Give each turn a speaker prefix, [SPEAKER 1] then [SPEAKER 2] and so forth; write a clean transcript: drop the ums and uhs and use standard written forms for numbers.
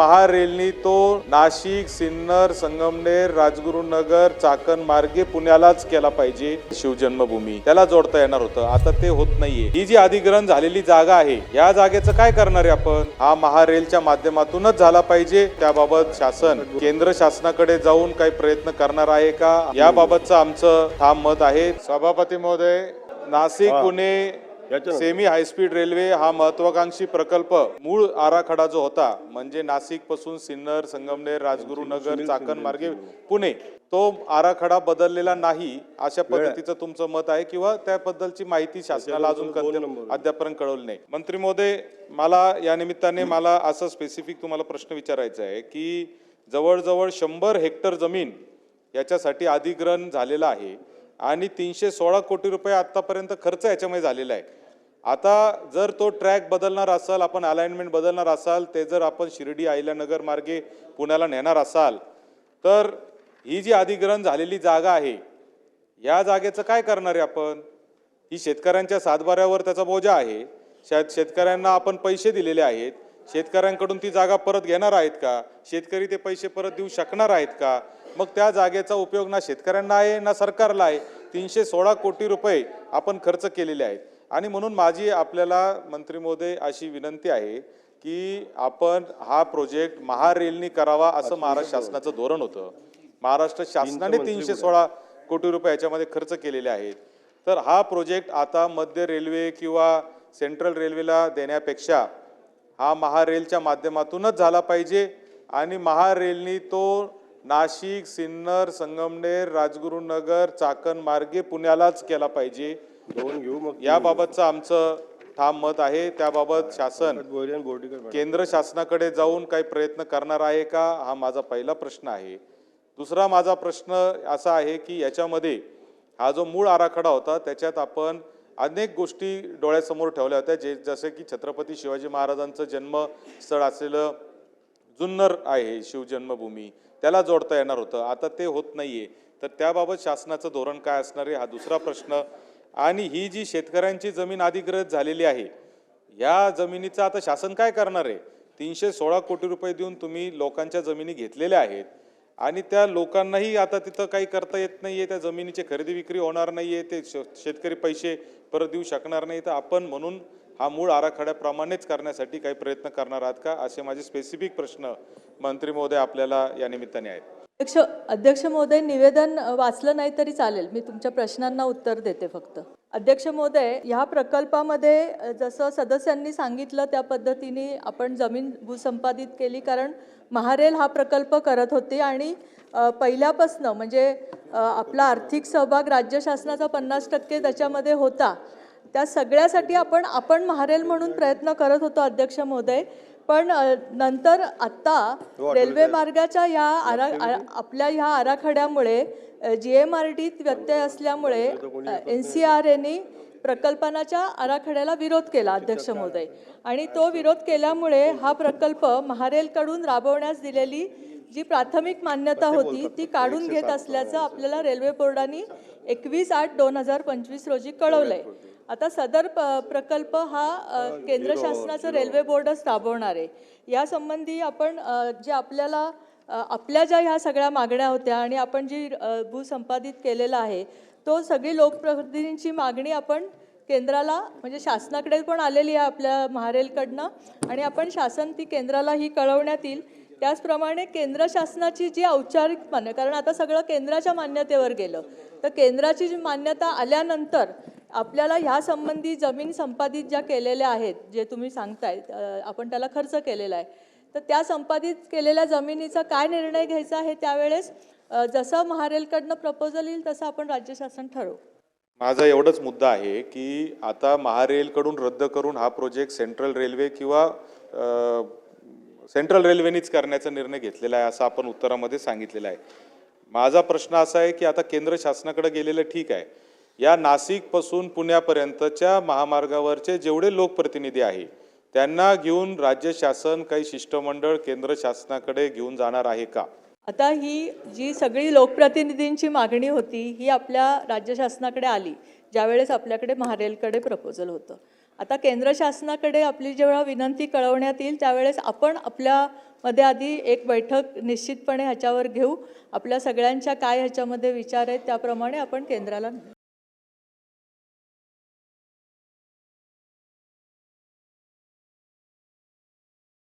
[SPEAKER 1] महारेलनी तो नाशिक, सिन्नर, संगमनेर, राजगुरुनगर, चाकण मार्गे पुण्यालाच केला पाहिजे शिवजन्मभूमी, त्याला जोडता येणार होतं. आता ते होत नाहीये. ही जी अधिग्रहण झालेली जागा आहे, या जागेचं काय करणार आहे आपण? हा महारेलच्या माध्यमातूनच झाला पाहिजे. त्याबाबत शासन केंद्र शासनाकडे जाऊन काही प्रयत्न करणार आहे का, याबाबतचं आमचं ठाम मत आहे. सभापती महोदय, Nashik Pune semi high speed railway हा महत्वाकांक्षी प्रकल्प मूळ आराखडा जो होता, म्हणजे नाशिक पासून सिन्नर, संगमनेर, राजगुरुनगर, चाकण मार्गे पुणे, तो आराखडा बदललेला नाही अशा पद्धतीचं तुमचं मत आहे, किंवा त्याबद्दलची माहिती शासनाला अजून अद्यापर्यंत कळवली नाही? मंत्री महोदय, मला या निमित्ताने असं स्पेसिफिक तुम्हाला प्रश्न विचारायचा आहे की जवळजवळ 100 हेक्टर जमीन याच्यासाठी अधिग्रहण झालेलं आहे आणि 316 कोटी रुपये आतापर्यंत खर्च याच्यामध्ये झालेला आहे. आता जर तो ट्रॅक बदलणार असाल, आपण अलाइनमेंट बदलणार असाल, ते जर आपण शिर्डी अहिल्यानगर मार्गे पुण्याला नेणार असाल, तर ही जी अधिग्रहण झालेली जागा आहे, या जागेचं काय करणार आहे आपण? ही शेतकऱ्यांच्या सातबाऱ्यावर त्याचा बोजा आहे. शेतकऱ्यांना आपण पैसे दिलेले आहेत, शेतकऱ्यांकडून ती जागा परत घेणार आहेत का? शेतकरी ते पैसे परत देऊ शकणार आहेत का? मग त्या जागेचा उपयोग ना शेतकऱ्यांना आहे ना सरकारला आहे. 316 कोटी रुपये आपण खर्च केलेले आहेत. आणि म्हणून माझी आपल्याला मंत्री महोदय अशी विनंती आहे की आपण हा प्रोजेक्ट महारेलनी करावा, असं महाराष्ट्र शासनाचं धोरण होतं. महाराष्ट्र शासनाने 316 कोटी रुपये याच्यामध्ये खर्च केलेले आहेत. तर हा प्रोजेक्ट आता मध्य रेल्वे किंवा सेंट्रल रेल्वेला देण्यापेक्षा हा महारेलच्या माध्यमातूनच झाला पाहिजे. आणि महारेलनी तो नाशिक, सिन्नर, संगमनेर, राजगुरुनगर, चाकण मार्गे पुण्यालाच केला पाहिजे. याबाबतचं आमचं ठाम मत आहे. त्याबाबत शासन केंद्र शासनाकडे जाऊन काही प्रयत्न करणार आहे का, हा माझा पहिला प्रश्न आहे. दुसरा माझा प्रश्न असा आहे की याच्यामध्ये हा जो मूळ आराखडा होता, त्याच्यात आपण अनेक गोष्टी डोळ्यासमोर ठेवल्या होत्या, जसे की छत्रपती शिवाजी महाराजांचं जन्मस्थळ असलेलं जुन्नर आहे शिवजन्मभूमी, त्याला जोडता येणार होतं. आता ते होत नाहीये. तर त्याबाबत शासनाचं धोरण काय असणार आहे, हा दुसरा प्रश्न. आणि ही जी शेतकऱ्यांची जमीन अधिग्रहित झालेली आहे, या जमिनीचं आता शासन काय करणार आहे? 316 कोटी रुपये देऊन तुम्ही लोकांच्या जमिनी घेतलेल्या आहेत आणि त्या लोकांनाही आता तिथं काही करता येत नाहीये. त्या जमिनीची खरेदी विक्री होणार नाहीये, ते शेतकरी पैसे परत देऊ शकणार नाही. तर आपण म्हणून हा मूळ आराखड्याप्रमाणेच करण्यासाठी काही प्रयत्न करणार आहात का, असे माझे स्पेसिफिक प्रश्न मंत्री महोदय आपल्याला या निमित्ताने आहेत.
[SPEAKER 2] अध्यक्ष महोदय, निवेदन वाचलं नाही तरी चालेल, मी तुमच्या प्रश्नांना उत्तर देते फक्त. अध्यक्ष महोदय, ह्या प्रकल्पामध्ये जसं सदस्यांनी सांगितलं त्या पद्धतीने आपण जमीन भूसंपादित केली, कारण महारेल हा प्रकल्प करत होती आणि पहिल्यापासनं म्हणजे आपला आर्थिक सहभाग राज्य शासनाचा 50% त्याच्यामध्ये होता. त्या सगळ्यासाठी आपण महारेल म्हणून प्रयत्न करत होतो अध्यक्ष महोदय. पण नंतर आत्ता रेल्वे मार्गाच्या आपल्या ह्या आराखड्यामुळे GMRTत व्यत्यय असल्यामुळे NCRAने प्रकल्पनाच्या आराखड्याला विरोध केला अध्यक्ष महोदय. आणि तो विरोध केल्यामुळे हा प्रकल्प महारेलकडून राबवण्यास दिलेली जी प्राथमिक मान्यता होती ती काढून घेत असल्याचं आपल्याला रेल्वे बोर्डाने 21/8/2025 रोजी कळवलंय. आता सदर प्रकल्प हा केंद्र शासनाचं रेल्वे बोर्डच राबवणार आहे. यासंबंधी आपण जे आपल्या ज्या ह्या सगळ्या मागण्या होत्या आणि आपण जी भूसंपादित केलेला आहे, तो सगळी लोकप्रतिनिधींची मागणी आपण केंद्राला म्हणजे शासनाकडे पण आलेली आहे आपल्या महारेलकडनं, आणि आपण शासन ती केंद्रालाही कळवण्यात येईल. त्याचप्रमाणे केंद्र शासनाची जी औपचारिक मान्य, कारण आता सगळं केंद्राच्या मान्यतेवर गेलं, तर केंद्राची जी मान्यता आल्यानंतर आपल्याला ह्या संबंधी जमीन संपादित ज्या केलेल्या आहेत, जे तुम्ही सांगताय आपण त्याला खर्च केलेला आहे, तर त्या संपादित केलेल्या जमिनीचा काय निर्णय घ्यायचा आहे त्यावेळेस जसं महारेलकडनं प्रपोजल येईल तसं आपण राज्य शासन ठरवू.
[SPEAKER 1] माझा एवढाच मुद्दा आहे की आता महारेलकडून रद्द करून हा प्रोजेक्ट सेंट्रल रेल्वे किंवा सेंट्रल रेल्वेनीच करण्याचा निर्णय घेतलेला आहे, असं आपण उत्तरामध्ये सांगितलेलं आहे. माझा प्रश्न असा आहे की आता केंद्र शासनाकडे गेलेलं ठीक आहे, या नाशिकपासून पुण्यापर्यंतच्या महामार्गावरचे जेवढे लोकप्रतिनिधी आहे त्यांना घेऊन राज्य शासन काही शिष्टमंडळ केंद्र शासनाकडे घेऊन जाणार आहे का?
[SPEAKER 2] आता ही जी सगळी लोकप्रतिनिधींची मागणी होती ही आपल्या राज्य शासनाकडे आली ज्यावेळेस आपल्याकडे महारेलकडे प्रपोजल होतं. आता केंद्र शासनाकडे आपली जेव्हा विनंती कळवण्यात येईल त्यावेळेस आपण आपल्या मध्ये आधी एक बैठक निश्चितपणे ह्याच्यावर घेऊ. आपल्या सगळ्यांच्या काय ह्याच्यामध्ये विचार आहेत त्याप्रमाणे आपण केंद्राला